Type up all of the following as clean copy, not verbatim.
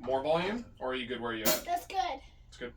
more volume, or are you good where you're at? That's good. It's good.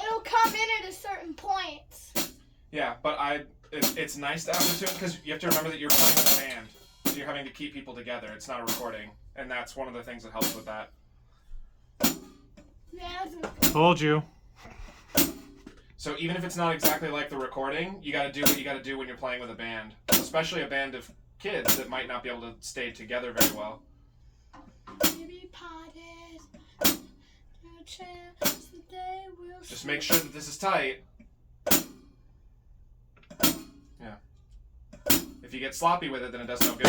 It'll come in at a certain point. Yeah, but it's nice to have the tune because you have to remember that you're playing with a band. So you're having to keep people together. It's not a recording. And that's one of the things that helps with that. Yeah. Told you. So even if it's not exactly like the recording, you got to do what you got to do when you're playing with a band. Especially a band of kids that might not be able to stay together very well. Just make sure that this is tight. Yeah. If you get sloppy with it, then it does no good.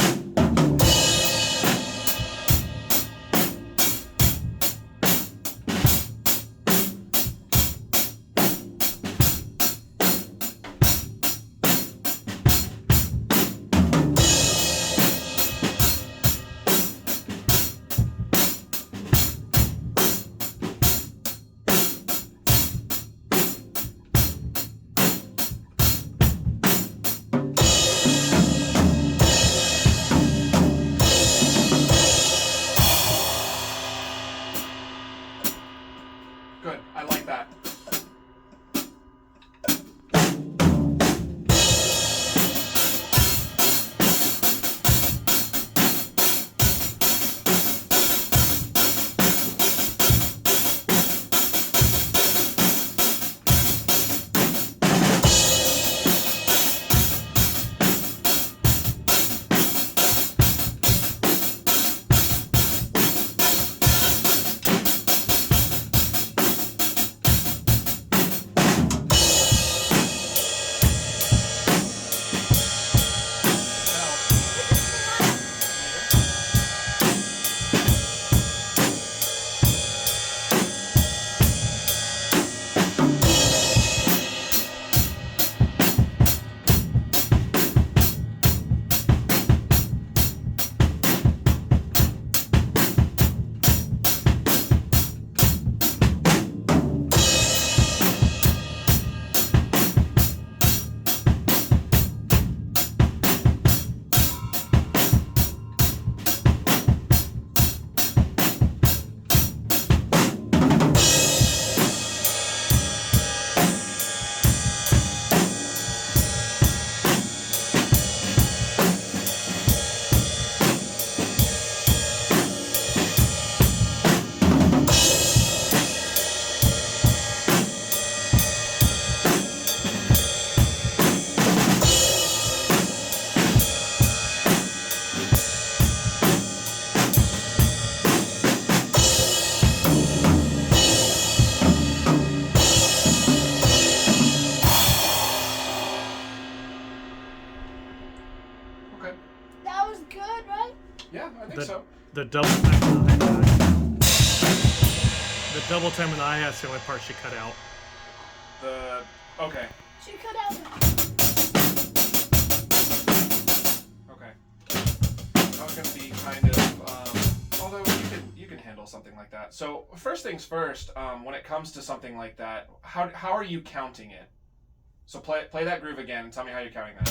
Good. I like that. Okay. That was good, right? Yeah, I think so. The double time in the hi-hat. The double time in the hi-hat's the only part she cut out. Okay. She cut out. Okay. That was gonna be kind of although you can handle something like that. So first things first, when it comes to something like that, how are you counting it? So play that groove again and tell me how you're counting that.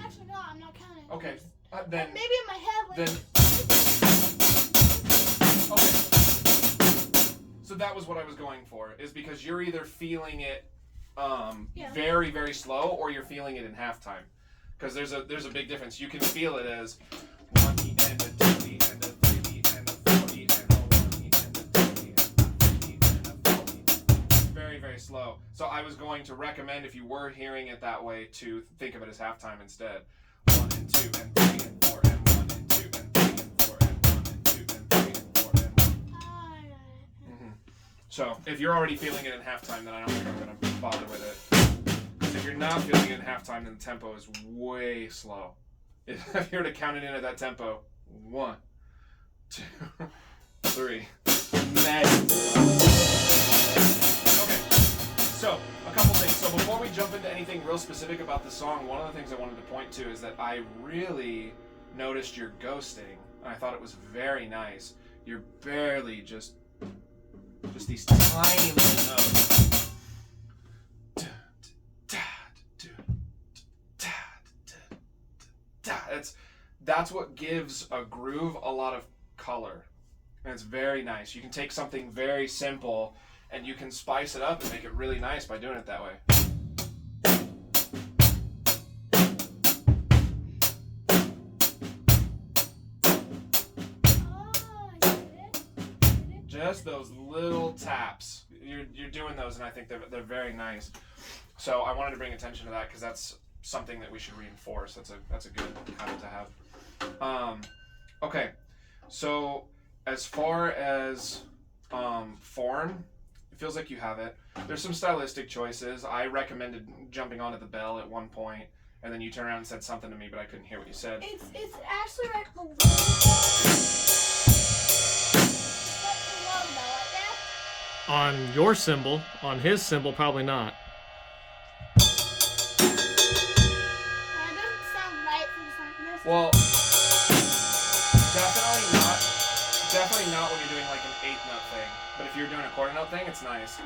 Actually, no, I'm not counting. Okay. Then Maybe in my head. Like, then okay. So that was what I was going for, is because you're either feeling it very, very slow, or you're feeling it in halftime. Because there's a big difference. You can feel it as 1 beat and a 2 beat and a 3 beat and a 4 beat and a 1 beat and a 2 beat and a 3 beat and a 4 beat. Very, very slow. So I was going to recommend, if you were hearing it that way, to think of it as halftime instead. 1 and 2 and 3 and 4 and 1 and 2 and 3 and 4 and 1 and 2 and 3 and 4 and 1. So if you're already feeling it in halftime, then I don't think I'm going to bother with it. Because if you're not feeling it in halftime, then the tempo is way slow. If you were to count it in at that tempo, 1, 2, 3. Okay, so a couple things. So before we jump into anything real specific about the song, one of the things I wanted to point to is that I really noticed your ghosting, and I thought it was very nice. You're barely just these tiny little notes. That's what gives a groove a lot of color, and it's very nice. You can take something very simple and you can spice it up and make it really nice by doing it that way. Just those little taps. You're doing those, and I think they're very nice. So I wanted to bring attention to that because that's something that we should reinforce. That's a good habit to have. Okay, so as far as form, it feels like you have it. There's some stylistic choices. I recommended jumping onto the bell at one point, and then you turned around and said something to me, but I couldn't hear what you said. It's actually right below. On your cymbal, on his cymbal, probably not. That doesn't sound right for the song. Well, definitely not when you're doing like an 8-note thing. But if you're doing a quarter note thing, it's nice.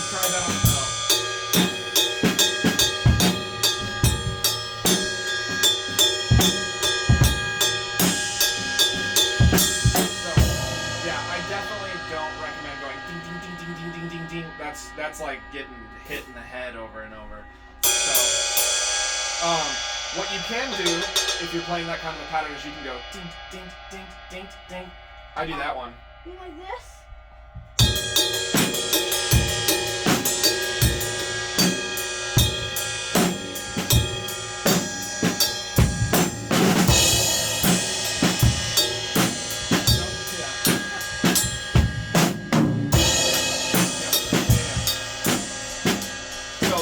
Try that on the note. So, yeah, I definitely don't recommend going ding ding ding ding ding ding ding ding. That's like getting hit in the head over and over. So, what you can do if you're playing that kind of a pattern is you can go ding, ding, ding, ding, ding. I do that one. You like this? So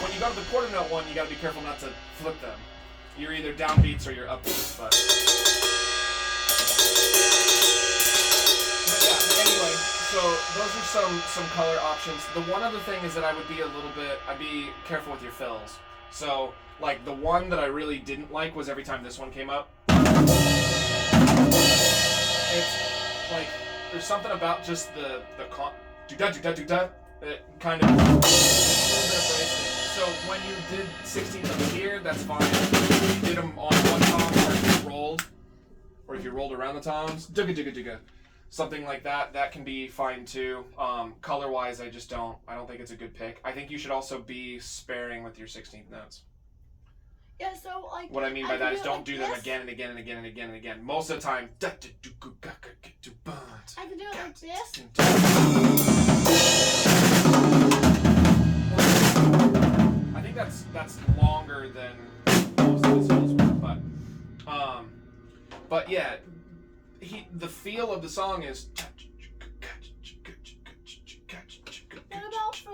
when you go to the quarter note one, you got to be careful not to flip them. You're either downbeats or you're upbeats, but yeah, anyway, so those are some color options. The one other thing is that I'd be careful with your fills. So, like, the one that I really didn't like was every time this one came up. It's like, there's something about just the do-da, it kind of, a little bit abrasive. So when you did 16 notes here, that's fine. If you did them on one tom, or if you rolled around the toms, digga, something like that, that can be fine too. Color-wise, I don't think it's a good pick. I think you should also be sparing with your 16th notes. Yeah, so like. What I mean by that is don't like do this. them again and again and again and again and again. Most of the time, I can do it like this. I think that's longer than most of the songs were, but yeah, the feel of the song is. What about for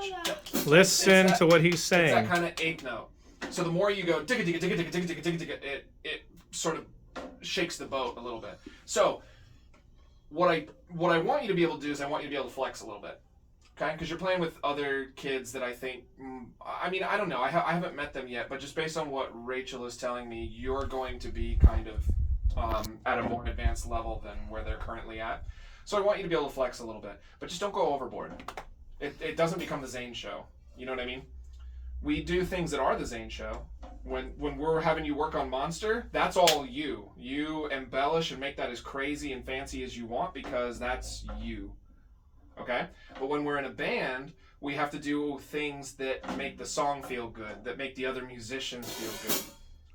the? Listen to what he's It's saying. that kind of 8th note. So the more you go digga digga digga digga digga digga digga digga, it sort of shakes the boat a little bit. So what I want you to be able to do is I want you to be able to flex a little bit. Okay, because you're playing with other kids that I think, I mean, I don't know, I haven't met them yet, but just based on what Rachel is telling me, you're going to be kind of at a more advanced level than where they're currently at. So I want you to be able to flex a little bit, but just don't go overboard. It doesn't become the Zane show. You know what I mean? We do things that are the Zane show. When we're having you work on Monster, that's all you. You embellish and make that as crazy and fancy as you want because that's you. Okay? But when we're in a band, we have to do things that make the song feel good, that make the other musicians feel good.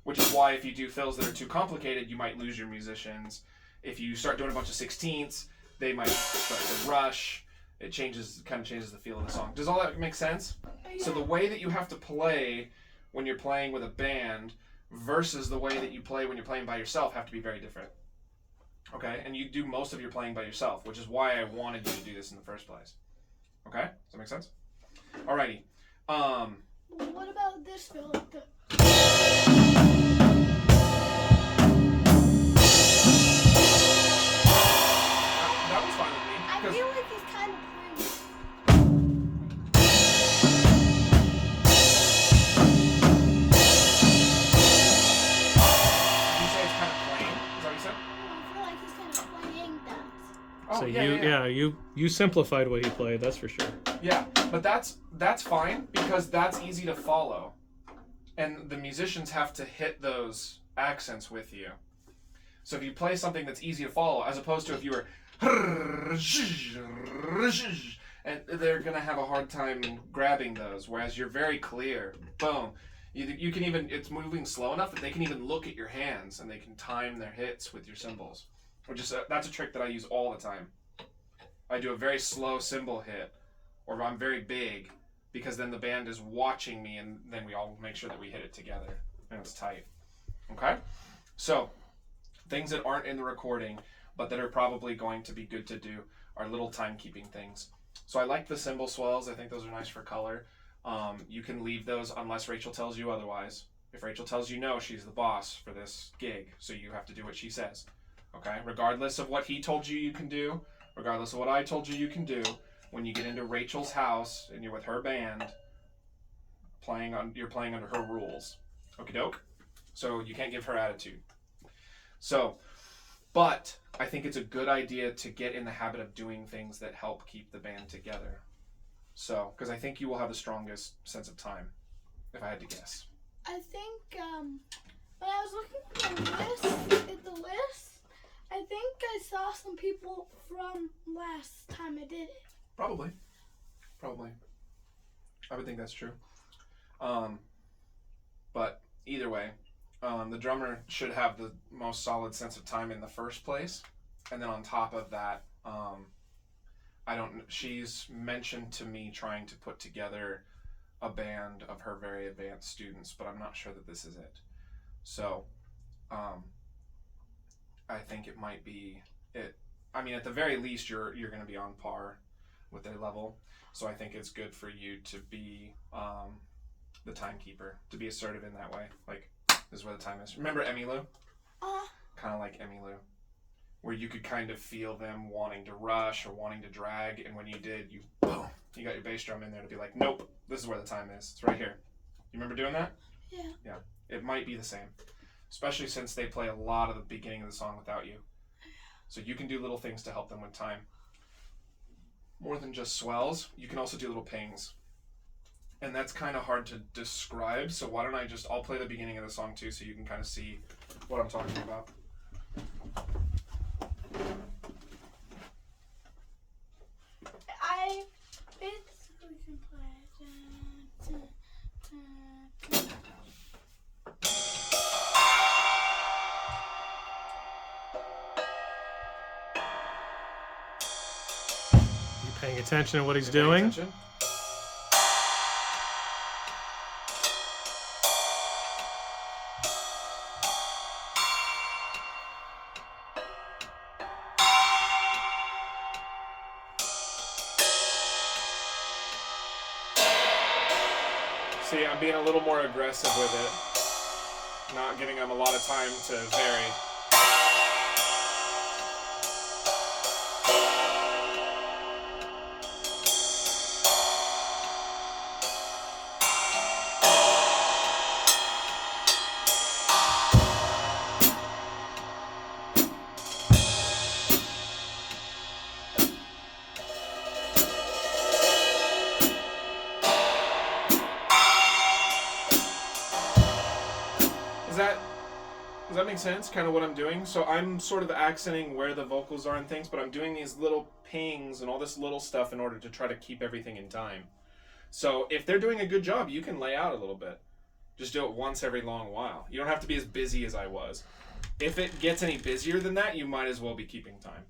Which is why if you do fills that are too complicated, you might lose your musicians. If you start doing a bunch of 16ths, they might start to rush. It kind of changes the feel of the song. Does all that make sense? Yeah. So the way that you have to play when you're playing with a band versus the way that you play when you're playing by yourself have to be very different. Okay? And you do most of your playing by yourself, which is why I wanted you to do this in the first place. Okay? Does that make sense? Alrighty. What about this, Philip? That was fine with me. I 'Cause- feel like he's kind of playing. Did you say it's kind of plain? Is that what you said? I feel like he's kind of playing that. Oh, So yeah. you simplified what he played. That's for sure. Yeah, but that's fine because that's easy to follow. And the musicians have to hit those accents with you. So if you play something that's easy to follow, as opposed to if you were and they're gonna have a hard time grabbing those, whereas you're very clear. Boom. You can even, it's moving slow enough that they can even look at your hands and they can time their hits with your cymbals. Which is that's a trick that I use all the time. I do a very slow cymbal hit, or I'm very big, because then the band is watching me, and then we all make sure that we hit it together, and it's tight. Okay? So, things that aren't in the recording, but that are probably going to be good to do, are little timekeeping things. So I like the cymbal swells. I think those are nice for color. You can leave those unless Rachel tells you otherwise. If Rachel tells you no, she's the boss for this gig, so you have to do what she says. Okay? Regardless of what he told you you can do, regardless of what I told you can do, when you get into Rachel's house and you're with her band, you're playing under her rules. Okie doke? So you can't give her attitude. So, but I think it's a good idea to get in the habit of doing things that help keep the band together. So, because I think you will have the strongest sense of time, if I had to guess. I think when I was looking at the list, I think I saw some people from last time I did it. Probably. I would think that's true. But either way, the drummer should have the most solid sense of time in the first place. And then on top of that, she's mentioned to me trying to put together a band of her very advanced students, but I'm not sure that this is it. So, I think it might be it. I mean, at the very least, you're going to be on par with their level. So I think it's good for you to be the timekeeper, to be assertive in that way. Like, this is where the time is. Remember Emmylou? Kind of like Emmylou, where you could kind of feel them wanting to rush or wanting to drag, and when you did, you got your bass drum in there to be like, nope, this is where the time is. It's right here. You remember doing that? Yeah. Yeah. It might be the same, especially since they play a lot of the beginning of the song without you. So you can do little things to help them with time. More than just swells, you can also do little pings. And that's kind of hard to describe, so why don't I'll play the beginning of the song too so you can kind of see what I'm talking about. We can play. You paying attention to what he's You paying doing? attention? See, I'm being a little more aggressive with it. Not giving them a lot of time to vary. Does that make sense? Kind of what I'm doing. So I'm sort of accenting where the vocals are and things, but I'm doing these little pings and all this little stuff in order to try to keep everything in time. So if they're doing a good job, you can lay out a little bit. Just do it once every long while. You don't have to be as busy as I was. If it gets any busier than that, you might as well be keeping time.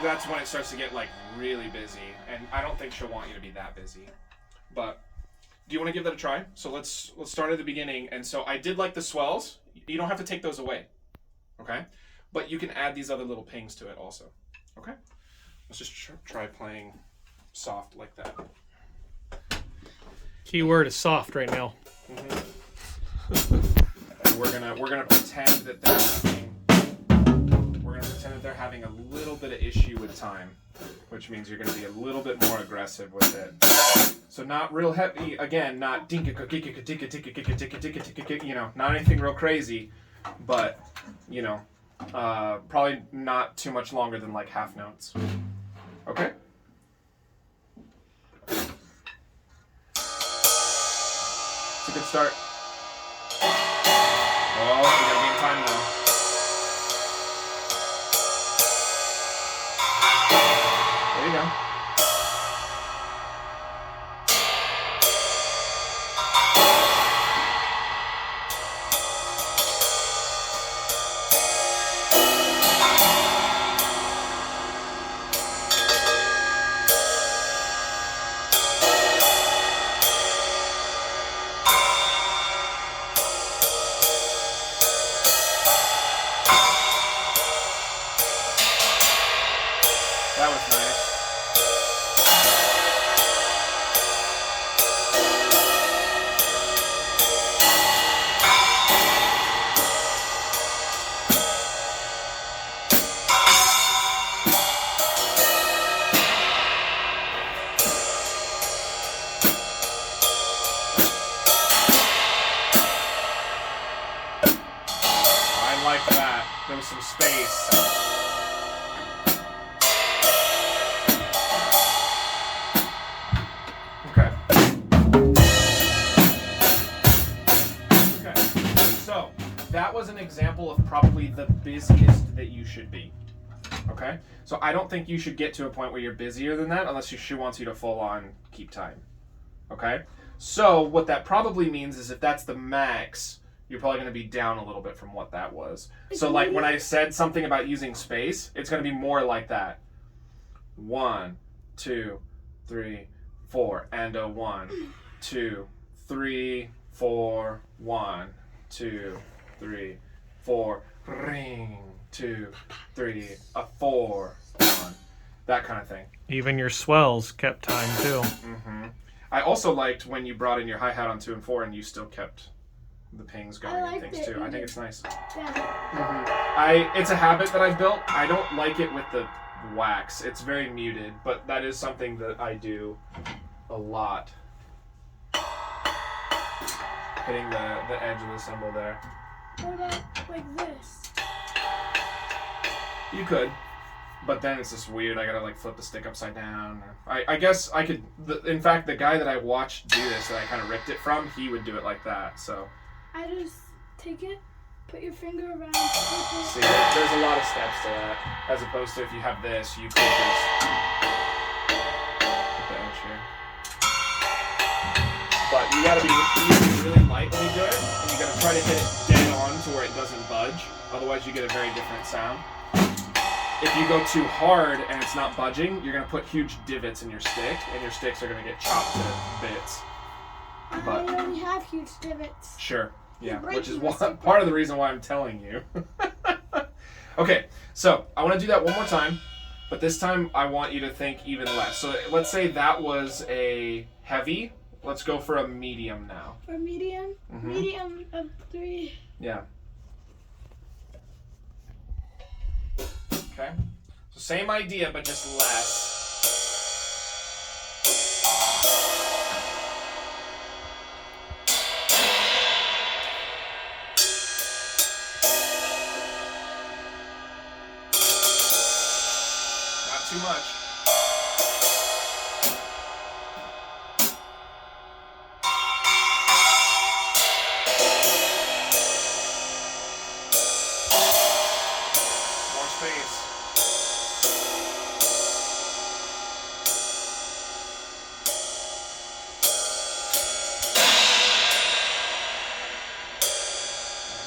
That's when it starts to get like really busy, and I don't think she'll want you to be that busy, but Do you want to give that a try? So let's start at the beginning. And so I did like the swells. You don't have to take those away, okay? But you can add these other little pings to it also, okay? Let's just try playing soft like that. Key word is soft right now. And we're gonna pretend that they're having a little bit of issue with time, which means you're gonna be a little bit more aggressive with it. So not real heavy, again, not dinka, you know, not anything real crazy, but you know, probably not too much longer than like half notes. Okay. It's a good start. Oh, we gotta be in time now. There you go. That was nice. I like that. There was some space. Okay. Okay. So that was an example of probably the busiest that you should be. Okay? So I don't think you should get to a point where you're busier than that unless your shoe wants you to full on keep time. Okay? So what that probably means is if that's the max, you're probably going to be down a little bit from what that was. So like when I said something about using space, it's going to be more like that. 1, 2, 3, 4, and a 1, 2, 3, 4, 1, 2, 3, 4, ring, 2, 3, a 4, 1, that kind of thing. Even your swells kept time too. Mm-hmm. I also liked when you brought in your hi-hat on 2 and 4 and you still kept the pings going and things too. I think it's nice. It's a habit that I've built. I don't like it with the wax. It's very muted, but that is something that I do a lot. Hitting the edge of the cymbal there. What about like this? You could, but then it's just weird. I gotta like flip the stick upside down. I guess I could. In fact, the guy that I watched do this, that I kind of ripped it from, he would do it like that. So. I just take it, put your finger around. See, there's a lot of steps to that, as opposed to if you have this, you could just put the edge here. But you gotta be really light when you do it, and you gotta try to hit it dead on to where it doesn't budge. Otherwise, you get a very different sound. If you go too hard and it's not budging, you're gonna put huge divots in your stick, and your sticks are gonna get chopped to bits. But I already have huge divots. Sure. Yeah, You're which is breaking part of the reason why I'm telling you. Okay, so I want to do that one more time, but this time I want you to think even less. So let's say that was a heavy. Let's go for a medium now. For medium? Mm-hmm. Medium of 3. Yeah. Okay. So same idea, but just less. Too much. More space. There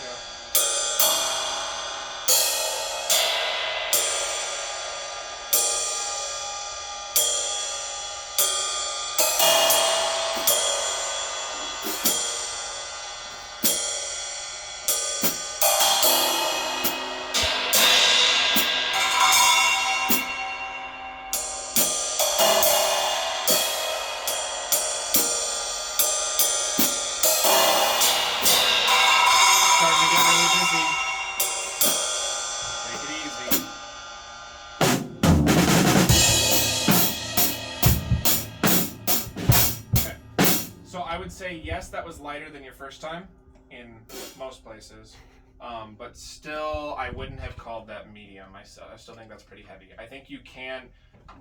So I would say yes, that was lighter than your first time in most places. But still, I wouldn't have called that medium. I still think that's pretty heavy. I think you can,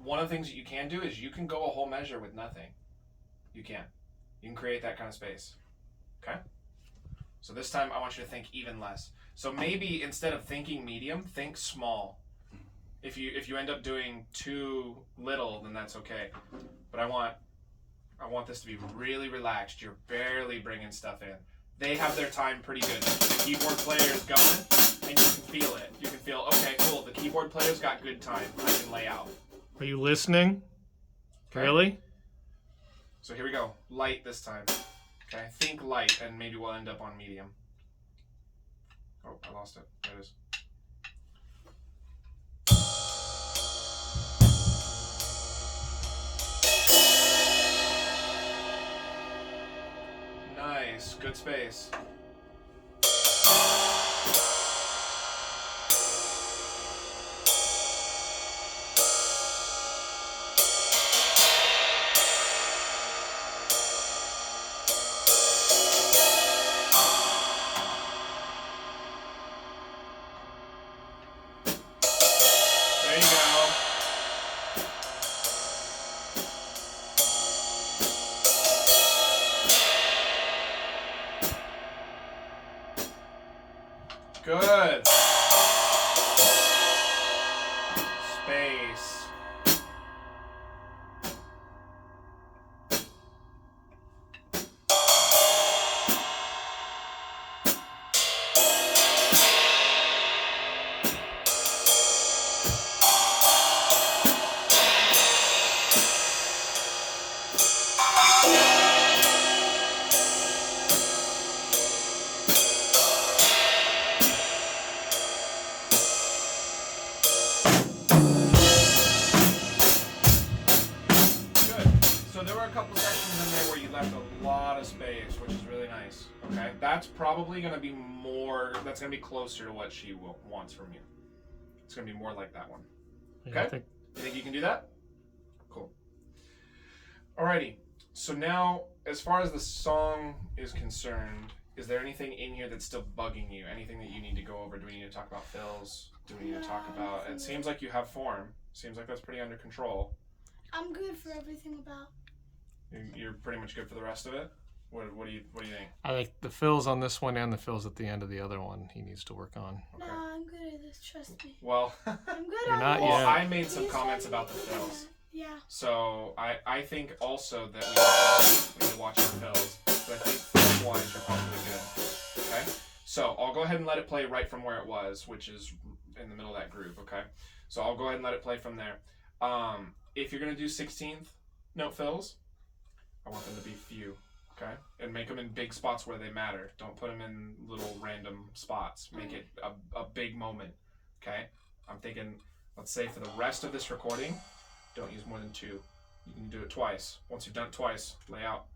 one of the things that you can do is you can go a whole measure with nothing. You can. You can create that kind of space. Okay? So this time I want you to think even less. So maybe instead of thinking medium, think small. If you end up doing too little, then that's okay. But I want this to be really relaxed. You're barely bringing stuff in. They have their time pretty good. The keyboard player is going, and you can feel it. You can feel, okay, cool, the keyboard player's got good time. I can lay out. Are you listening? Okay. Really? So here we go. Light this time. Okay, think light, and maybe we'll end up on medium. Oh, I lost it. There it is. Nice, good space. There you go. Good. Space. Space, which is really nice. Okay, that's probably going to be more. That's going to be closer to what she wants from you. It's going to be more like that one. Yeah, Okay, you think you can do that? Cool. Alrighty. So now, as far as the song is concerned, is there anything in here that's still bugging you? Anything that you need to go over? Do we need to talk about fills? Do we need to talk about? It seems like you have form. Seems like that's pretty under control. I'm good for everything about. You're pretty much good for the rest of it. What do you think? I think the fills on this one and the fills at the end of the other one he needs to work on. Okay. No, I'm good at this. Trust me. Well, I'm good. You're not this. yet. Well, I made some comments about the fills. Yeah. So I think also that we need to watch the fills. But I think film-wise you're probably good. Okay. So I'll go ahead and let it play right from where it was, which is in the middle of that groove. Okay. So I'll go ahead and let it play from there. If you're gonna do 16th note fills, I want them to be few. Okay, and make them in big spots where they matter. Don't put them in little random spots. Make it a big moment. Okay, I'm thinking, let's say for the rest of this recording, don't use more than 2. You can do it twice. Once you've done it twice, lay out.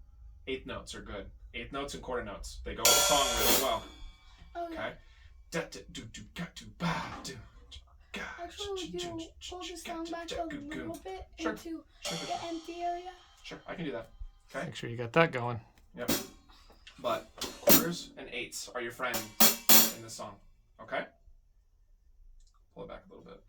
8th notes are good. 8th notes and quarter notes. They go with the song really well. Okay. Actually, would you pull the song back a little bit Sure. into Sure. the empty area? Sure, I can do that. Okay. Make sure you got that going. Yep. But quarters and 8ths are your friend in this song. Okay? Pull it back a little bit.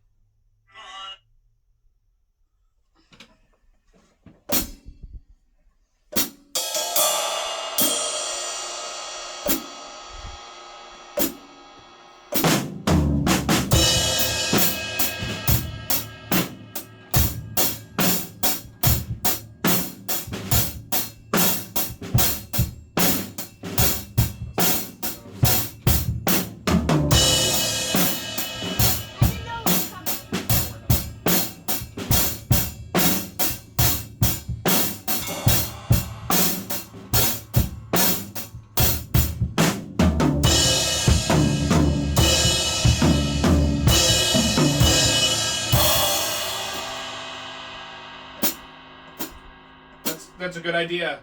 That's a good idea.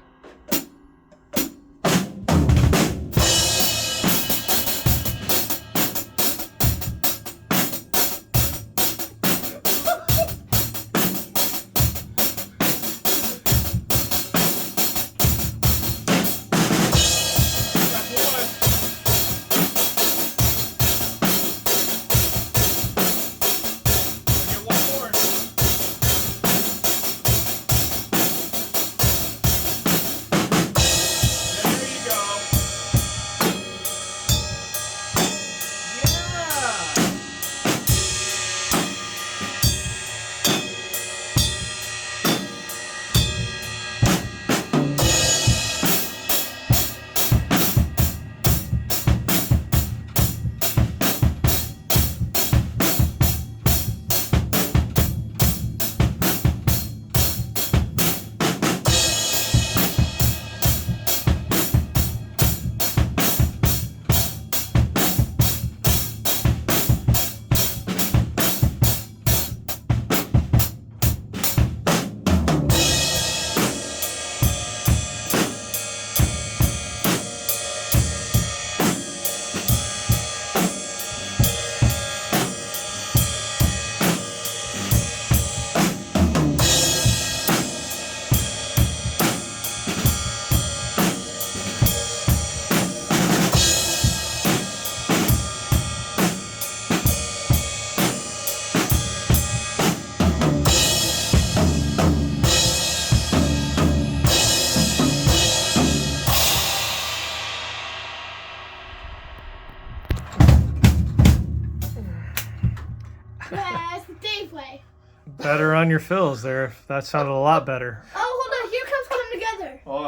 Better on your fills there. That sounded a lot better. Oh, hold on. Here comes Come Together. Hold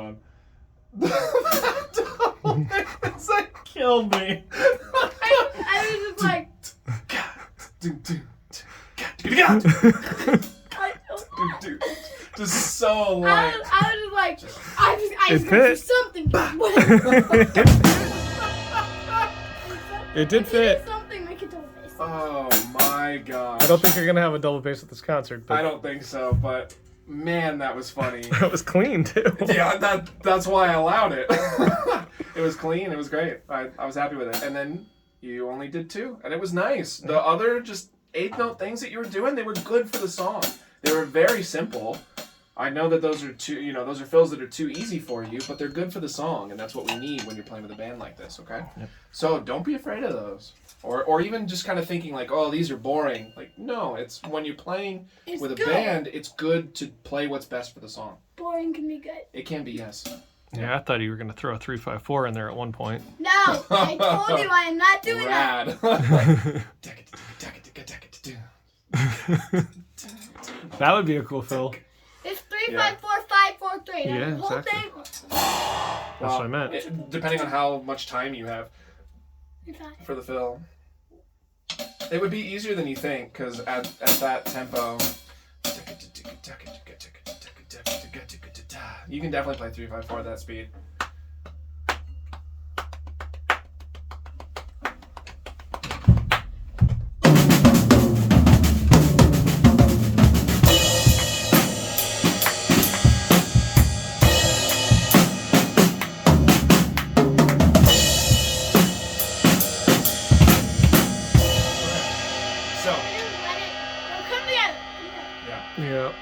on. That killed me. I was just like, Just so like. I was just like, I It was going fit. for something. It did fit. Something make a double bass. Oh my gosh. I don't think you're gonna have a double bass at this concert, but I don't think so, but man, that was funny. it was clean too. Yeah, that's why I allowed it. It was clean. It was great. I was happy with it. And then you only did 2, and it was nice. The other just 8-note things that you were doing, they were good for the song. They were very simple. I know that those are those are fills that are too easy for you, but they're good for the song, and that's what we need when you're playing with a band like this, okay? Yep. So don't be afraid of those. Or even just kind of thinking like, oh, these are boring. Like, no, it's when you're playing It's with a good. band, it's good to play what's best for the song. Boring can be good. It can be, yes. Yeah, I thought you were gonna throw a 3-5-4 in there at one point. No, I told you I am not doing that. Rad. That would be a cool fill. It's 3, Yeah. 5, 4, 5, 4, 3. Yeah, The whole exactly. thing. That's what I meant. Depending on how much time you have You're fine. for the fill. It would be easier than you think, because at that tempo, you can definitely play 3-5-4 at that speed. So, Just let it. It'll come together. yeah. Yeah.